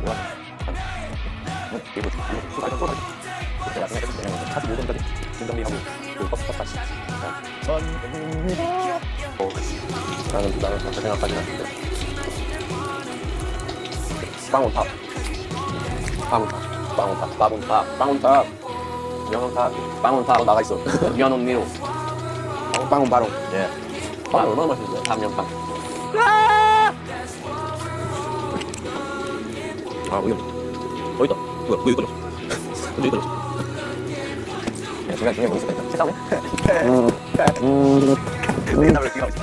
그냥 좋아. 그리고 쏟아져. 내가 생각했을 때 45점까지 진정리하고 그 버스 타시. 전입니다. 나는 그렇게 생각하진 않는데. 빵온탑. 명언탑. 빵온탑 나가 있어. 명언 미로. 빵온 바로. 예. 빵 얼마나 맛있는데? 삼명빵. 아, 우유. 있다. 뭐야, 우유 떨어졌어. 우유 떨어졌어. 야, 중간에 뭐 있었다. 식사네? 우유 나올 기가 있어.